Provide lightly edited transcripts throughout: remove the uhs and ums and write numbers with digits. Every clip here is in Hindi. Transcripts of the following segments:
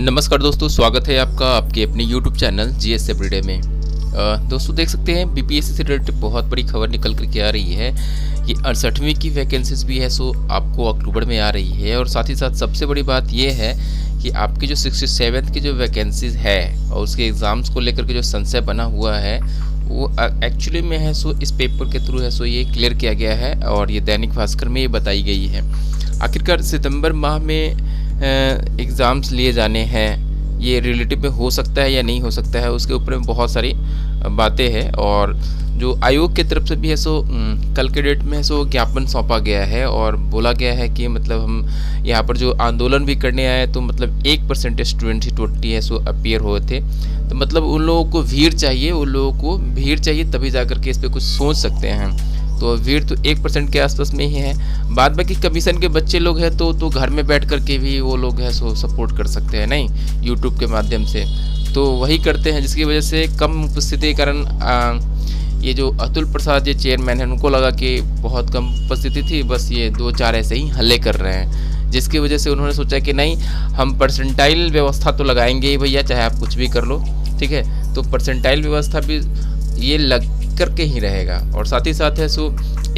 नमस्कार दोस्तों, स्वागत है आपका आपके अपने YouTube चैनल GS एवरीडे में। दोस्तों देख सकते हैं BPSC से रिलेटेड बहुत बड़ी खबर निकल कर के आ रही है कि 68वीं की वैकेंसीज भी है सो आपको अक्टूबर में आ रही है। और साथ ही साथ सबसे बड़ी बात ये है कि आपकी जो 67th की जो वैकेंसीज है और उसके एग्ज़ाम्स को लेकर के जो संशय बना हुआ है वो एक्चुअली में है सो इस पेपर के थ्रू है सो ये क्लियर किया गया है और ये दैनिक भास्कर में ये बताई गई है। आखिरकार सितंबर माह में एग्ज़ाम्स लिए जाने हैं, ये रिलेटिव में हो सकता है या नहीं हो सकता है, उसके ऊपर में बहुत सारी बातें हैं। और जो आयोग की तरफ से भी है सो कल के डेट में है सो ज्ञापन सौंपा गया है और बोला गया है कि मतलब हम यहाँ पर जो आंदोलन भी करने आए तो मतलब 1% स्टूडेंट ही टोटली है सो अपीयर हुए थे। तो मतलब उन लोगों को भीड़ चाहिए, उन लोगों को भीड़ चाहिए तभी जा कर के इस पर कुछ सोच सकते हैं। तो भीड़ तो 1% के आसपास में ही है। बाद बाकी कमीशन के बच्चे लोग हैं तो घर में बैठ कर के भी वो लोग है सो सपोर्ट कर सकते हैं, नहीं यूट्यूब के माध्यम से तो वही करते हैं, जिसकी वजह से कम उपस्थिति के कारण ये जो अतुल प्रसाद ये चेयरमैन हैं उनको लगा कि बहुत कम उपस्थिति थी, बस ये 2-4 ऐसे ही हल्ले कर रहे हैं, जिसकी वजह से उन्होंने सोचा कि नहीं हम परसेंटाइल व्यवस्था तो लगाएंगे ही भैया, चाहे आप कुछ भी कर लो, ठीक है। तो परसेंटाइल व्यवस्था भी ये लग करके ही रहेगा। और साथ ही साथ है सो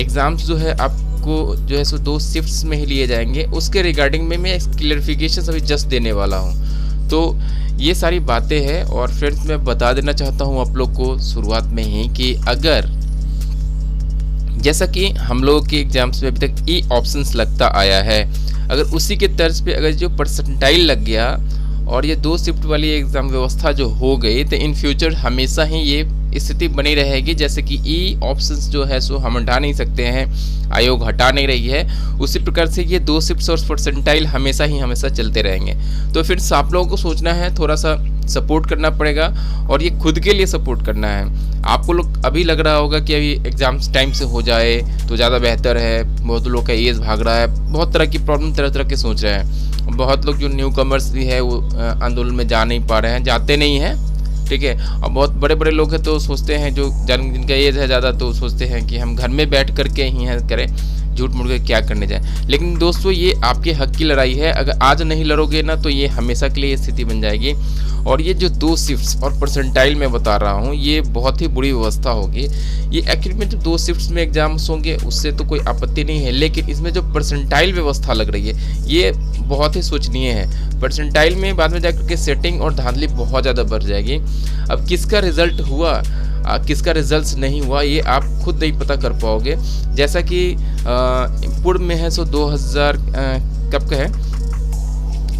एग्ज़ाम्स जो है आपको जो है सो 2 शिफ्ट्स में ही लिए जाएंगे, उसके रिगार्डिंग में मैं क्लियरिफिकेशन अभी जस्ट देने वाला हूँ। तो ये सारी बातें हैं और फ्रेंड्स मैं बता देना चाहता हूँ आप लोग को शुरुआत में ही कि अगर जैसा कि हम लोगों के एग्ज़ाम्स में अभी तक ई ऑप्शंस लगता आया है, अगर उसी के तर्ज पे अगर जो परसेंटाइल लग गया और ये 2 शिफ्ट वाली एग्ज़ाम व्यवस्था जो हो गई तो इन फ्यूचर हमेशा ही ये स्थिति बनी रहेगी। जैसे कि ई ऑप्शंस जो है सो हम हटा नहीं सकते हैं, आयोग हटा नहीं रही है, उसी प्रकार से ये 2 शिफ्ट्स और परसेंटाइल हमेशा चलते रहेंगे। तो फिर आप लोगों को सोचना है, थोड़ा सा सपोर्ट करना पड़ेगा और ये खुद के लिए सपोर्ट करना है। आपको लोग अभी लग रहा होगा कि अभी एग्ज़ाम्स टाइम से हो जाए तो ज़्यादा बेहतर है, बहुत लोग का एज भाग रहा है, बहुत तरह की प्रॉब्लम तरह के सोच रहे हैं। बहुत लोग जो न्यू कमर्स भी है वो आंदोलन में जा नहीं पा रहे हैं, जाते नहीं हैं, ठीक है। और बहुत बड़े बड़े लोग हैं तो सोचते हैं जो जिनका एज है ज़्यादा तो सोचते हैं कि हम घर में बैठ करके ही हैं करें, झूठ मूठ के क्या करने जाए। लेकिन दोस्तों ये आपके हक की लड़ाई है, अगर आज नहीं लड़ोगे ना तो ये हमेशा के लिए स्थिति बन जाएगी। और ये जो 2 शिफ्ट्स और परसेंटाइल मैं बता रहा हूँ ये बहुत ही बुरी व्यवस्था होगी। ये एक्चुअली में जो 2 शिफ्ट्स में एग्जाम्स होंगे उससे तो कोई आपत्ति नहीं है, लेकिन इसमें जो परसेंटाइल व्यवस्था लग रही है ये बहुत ही सोचनीय है। परसेंटाइल में बाद में जाकर के सेटिंग और धांधली बहुत ज़्यादा बढ़ जाएगी। अब किसका रिजल्ट हुआ किसका रिजल्ट नहीं हुआ ये आप खुद नहीं पता कर पाओगे। जैसा कि पूर्व में है सो 2000 कब का है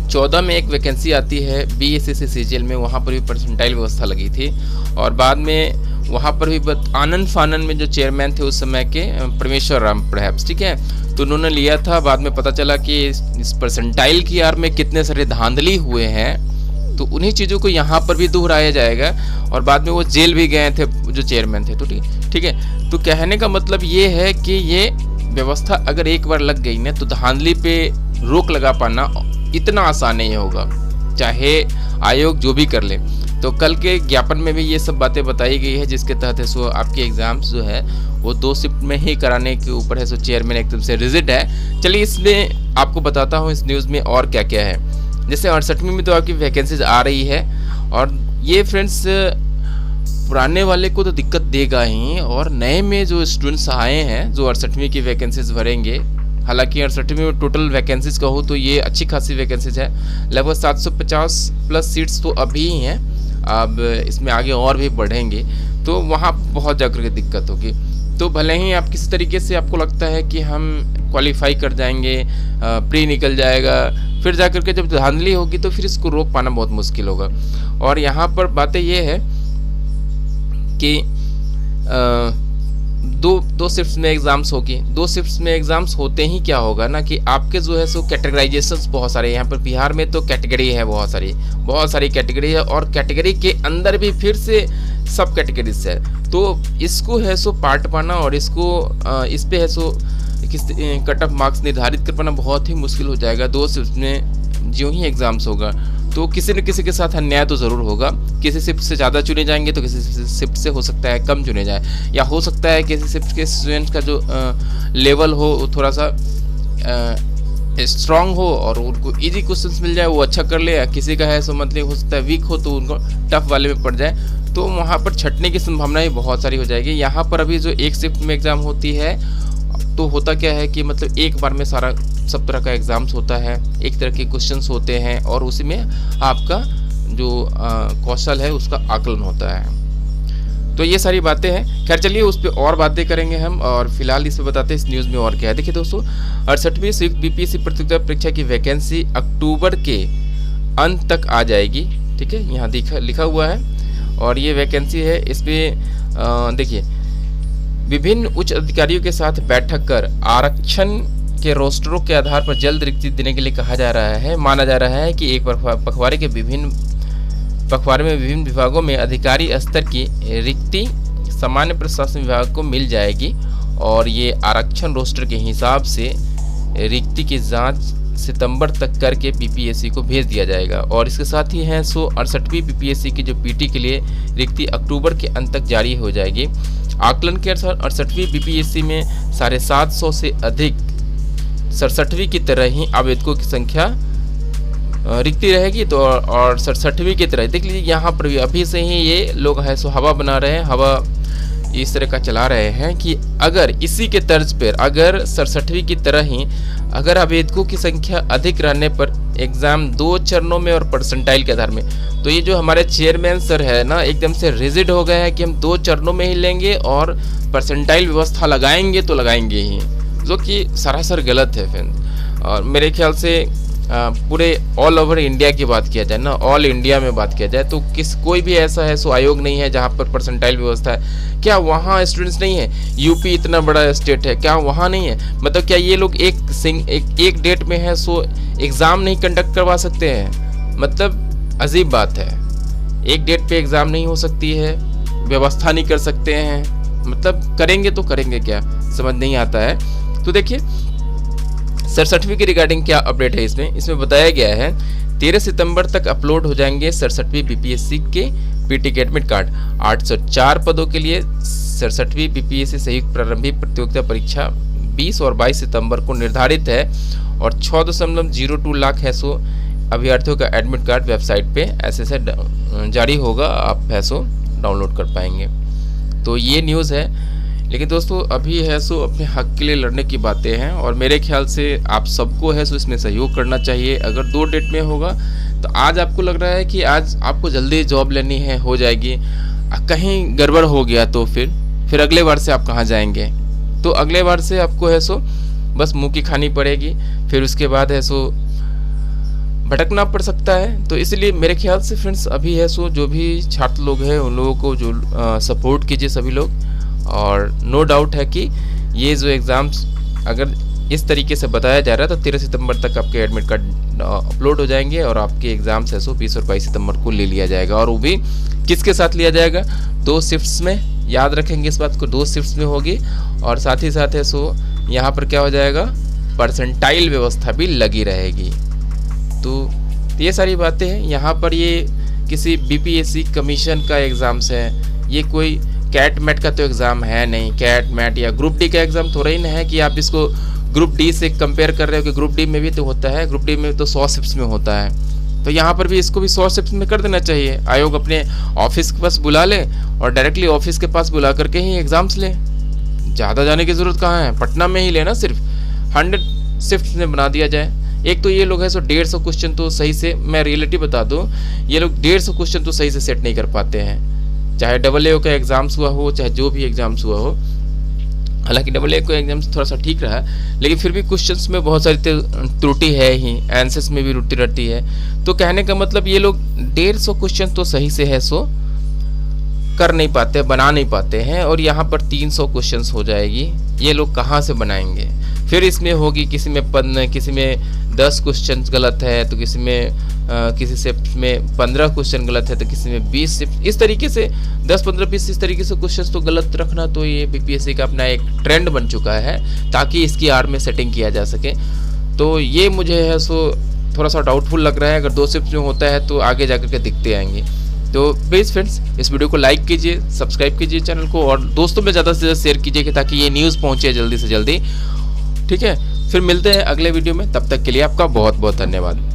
14 में एक वैकेंसी आती है BSSC CGL में, वहाँ पर भी परसेंटाइल व्यवस्था लगी थी और बाद में वहाँ पर भी आनंद फानन में जो चेयरमैन थे उस समय के परमेश्वर राम प्रहैप्स, ठीक है, तो उन्होंने लिया था। बाद में पता चला कि इस परसेंटाइल की आड़ में कितने सारे धांधली हुए हैं, तो उन्हीं चीज़ों को यहाँ पर भी दोहराया जाएगा। और बाद में वो जेल भी गए थे जो चेयरमैन थे, तो ठीक है। तो कहने का मतलब ये है कि ये व्यवस्था अगर एक बार लग गई ना तो धांधली पे रोक लगा पाना इतना आसान नहीं होगा, चाहे आयोग जो भी कर ले। तो कल के ज्ञापन में भी ये सब बातें बताई गई है, जिसके तहत है सो आपके एग्ज़ाम्स जो है वो 2 शिफ्ट में ही कराने के ऊपर है सो चेयरमैन एकदम से रिजिड है। चलिए इसमें आपको बताता हूँ इस न्यूज़ में और क्या क्या है। जैसे 68वीं में तो आपकी वैकेंसीज आ रही है और ये फ्रेंड्स पुराने वाले को तो दिक्कत देगा ही, और नए में जो स्टूडेंट्स आए हैं जो 68वीं की वैकेंसीज भरेंगे, हालांकि 68वीं में टोटल वैकेंसीज कहूँ तो ये अच्छी खासी वैकेंसीज है, लगभग 750 प्लस सीट्स तो अभी ही हैं, अब इसमें आगे और भी बढ़ेंगे तो वहाँ बहुत जाकर के दिक्कत होगी। तो भले ही आप किसी तरीके से आपको लगता है कि हम क्वालिफाई कर जाएंगे, प्री निकल जाएगा, फिर जाकर के जब धांधली होगी तो फिर इसको रोक पाना बहुत मुश्किल होगा। और यहाँ पर बातें ये है कि दो शिफ्ट्स में एग्ज़ाम्स होगी। 2 शिफ्ट्स में एग्ज़ाम्स होते ही क्या होगा ना कि आपके जो है सो कैटेगराइजेशंस बहुत सारे, यहाँ पर बिहार में तो कैटेगरी है बहुत सारी कैटेगरी है और कैटेगरी के अंदर भी फिर से सब कैटेगरीज है। तो इसको है सो पार्ट पाना और इसको इस पे है सो किस कट ऑफ मार्क्स निर्धारित कर पाना बहुत ही मुश्किल हो जाएगा। 2 शिफ्ट में जो ही एग्ज़ाम्स होगा तो किसी न किसी के साथ अन्याय तो ज़रूर होगा। किसी शिफ्ट से ज़्यादा चुने जाएंगे तो किसी शिफ्ट से हो सकता है कम चुने जाए, या हो सकता है किसी शिफ्ट के स्टूडेंट का जो लेवल हो थोड़ा सा स्ट्रांग हो और उनको इजी क्वेश्चंस मिल जाए वो अच्छा कर ले, या किसी का है सो मतलब हो सकता है वीक हो तो उनको टफ वाले में पड़ जाए, तो वहाँ पर छटने की संभावनाएं बहुत सारी हो जाएगी। यहाँ पर अभी जो एक शिफ्ट में एग्ज़ाम होती है तो होता क्या है कि मतलब एक बार में सारा सब तरह का एग्ज़ाम्स होता है, एक तरह के क्वेश्चंस होते हैं और उसी में आपका जो कौशल है उसका आकलन होता है। तो ये सारी बातें हैं। खैर चलिए उस पर और बातें करेंगे हम, और फिलहाल इस पर बताते हैं इस न्यूज़ में और क्या है। देखिए दोस्तों, 68वीं संयुक्त बीपीएससी प्रतियोगिता परीक्षा की वैकेंसी अक्टूबर के अंत तक आ जाएगी। ठीक है, यहाँ लिखा हुआ है और ये वैकेंसी है। इसमें देखिए विभिन्न उच्च अधिकारियों के साथ बैठक कर आरक्षण के रोस्टरों के आधार पर जल्द रिक्ति देने के लिए कहा जा रहा है। माना जा रहा है कि एक पखवाड़े में विभिन्न विभागों में अधिकारी स्तर की रिक्ति सामान्य प्रशासन विभाग को मिल जाएगी और ये आरक्षण रोस्टर के हिसाब से रिक्ति की जांच सितंबर तक करके बीपीएससी को भेज दिया जाएगा। और इसके साथ ही है 68वीं बीपीएससी की जो पीटी के लिए रिक्ति अक्टूबर के अंत तक जारी हो जाएगी। आकलन के अनुसार 68वीं बीपीएससी में 750 से अधिक 67वीं की तरह ही आवेदकों की संख्या रिक्ति रहेगी। तो और 67वीं की तरह देख लीजिए, यहाँ पर भी अभी से ही ये लोग है सो हवा बना रहे हैं, हवा इस तरह का चला रहे हैं कि अगर इसी के तर्ज पर अगर 67वीं की तरह ही अगर आवेदकों की संख्या अधिक रहने पर एग्ज़ाम 2 चरणों में और परसेंटाइल के आधार में, तो ये जो हमारे चेयरमैन सर है ना एकदम से रिजिड हो गए हैं कि हम 2 चरणों में ही लेंगे और परसेंटाइल व्यवस्था लगाएंगे तो लगाएंगे ही, जो कि सरासर गलत है फ्रेंड्स। और मेरे ख्याल से पूरे ऑल ओवर इंडिया की बात किया जाए ना, ऑल इंडिया में बात किया जाए तो कोई भी ऐसा है सो आयोग नहीं है जहाँ पर परसेंटाइल व्यवस्था है। क्या वहाँ स्टूडेंट्स नहीं है? यूपी इतना बड़ा स्टेट है, क्या वहाँ नहीं है? मतलब क्या ये लोग एक डेट में है सो एग्ज़ाम नहीं कंडक्ट करवा सकते हैं? मतलब अजीब बात है, एक डेट पे एग्ज़ाम नहीं हो सकती है, व्यवस्था नहीं कर सकते हैं, मतलब करेंगे तो करेंगे क्या, समझ नहीं आता है। तो देखिए 67वीं की रिगार्डिंग क्या अपडेट है इसमें बताया गया है 13 सितंबर तक अपलोड हो जाएंगे 67वीं बीपीएससी के पीटी के एडमिट कार्ड। 804 पदों के लिए 67वीं बीपीएससी संयुक्त प्रारंभिक प्रतियोगिता परीक्षा 20 और 22 सितंबर को निर्धारित है और 6.02 लाख है सो अभ्यर्थियों का एडमिट कार्ड वेबसाइट पे ऐसे जारी होगा, आप है सो डाउनलोड कर पाएंगे। तो ये न्यूज़ है। लेकिन दोस्तों अभी है सो अपने हक के लिए लड़ने की बातें हैं और मेरे ख्याल से आप सबको है सो इसमें सहयोग करना चाहिए। अगर 2 डेट में होगा तो आज आपको लग रहा है कि आज आपको जल्दी जॉब लेनी है, हो जाएगी, कहीं गड़बड़ हो गया तो फिर अगले बार से आप कहाँ जाएंगे? तो अगले बार से आपको है सो बस मुँह की खानी पड़ेगी, फिर उसके बाद है सो भटकना पड़ सकता है। तो इसलिए मेरे ख्याल से फ्रेंड्स अभी है सो जो भी छात्र लोग हैं उन लोगों को जो सपोर्ट कीजिए सभी लोग। और नो डाउट है कि ये जो एग्ज़ाम्स अगर इस तरीके से बताया जा रहा है तो 13 सितंबर तक आपके एडमिट कार्ड अपलोड हो जाएंगे और आपके एग्ज़ाम्स है सो 20 और 22 सितंबर को ले लिया जाएगा। और वो भी किसके साथ लिया जाएगा? 2 शिफ्ट्स में, याद रखेंगे इस बात को, 2 शिफ्ट्स में होगी। और साथ ही साथ है सो यहाँ पर क्या हो जाएगा, परसेंटाइल व्यवस्था भी लगी रहेगी। तो ये सारी बातें हैं। यहाँ पर ये किसी बीपीएससी कमीशन का एग्ज़ाम्स है, ये कोई कैट मैट का तो एग्ज़ाम है नहीं, कैट मैट या ग्रुप डी का एग्ज़ाम थोड़ा ही ना है कि आप इसको ग्रुप डी से कंपेयर कर रहे हो कि ग्रुप डी में भी तो होता है, ग्रुप डी में तो 100 शिफ्ट्स में होता है। तो यहाँ पर भी इसको भी 100 शिफ्ट्स में कर देना चाहिए। आयोग अपने ऑफिस के पास बुला ले और डायरेक्टली ऑफिस के पास बुला करके ही एग्ज़ाम्स ले, ज़्यादा जाने की ज़रूरत कहाँ है, पटना में ही लेना, सिर्फ 100 शिफ्ट्स में बना दिया जाए। एक तो ये लोग है सो 150 क्वेश्चन तो सही से, मैं रियलिटी बता दूँ, ये लोग 150 क्वेश्चन तो सही से सेट नहीं कर पाते हैं, चाहे AA का एग्ज़ाम्स हुआ हो चाहे जो भी एग्ज़ाम्स हुआ हो। हालांकि AA का एग्ज़ाम्स थोड़ा सा ठीक रहा, लेकिन फिर भी क्वेश्चंस में बहुत सारी त्रुटि है ही, आंसर्स में भी त्रुटि रहती है। तो कहने का मतलब ये लोग 150 क्वेश्चन तो सही से है सो कर नहीं पाते, बना नहीं पाते हैं, और यहाँ पर 300 क्वेश्चंस हो जाएगी, ये लोग कहाँ से बनाएंगे? फिर इसमें होगी किसी में 10 क्वेश्चन गलत है तो किसी शिफ्ट में 15 क्वेश्चन गलत है तो किसी में 20 शिफ्ट, इस तरीके से 10, 15, 20 इस तरीके से क्वेश्चन तो गलत रखना, तो ये बीपीएससी का अपना एक ट्रेंड बन चुका है ताकि इसकी आड़ में सेटिंग किया जा सके। तो ये मुझे है सो थोड़ा सा डाउटफुल लग रहा है। अगर 2 शिफ्ट में होता है तो आगे जाकर के दिखते आएंगे। तो प्लीज़ फ्रेंड्स इस वीडियो को लाइक कीजिए, सब्सक्राइब कीजिए चैनल को और दोस्तों में ज़्यादा से ज़्यादा शेयर कीजिए ताकि ये न्यूज़ पहुँचे जल्दी से जल्दी, ठीक है। फिर मिलते हैं अगले वीडियो में, तब तक के लिए आपका बहुत बहुत धन्यवाद।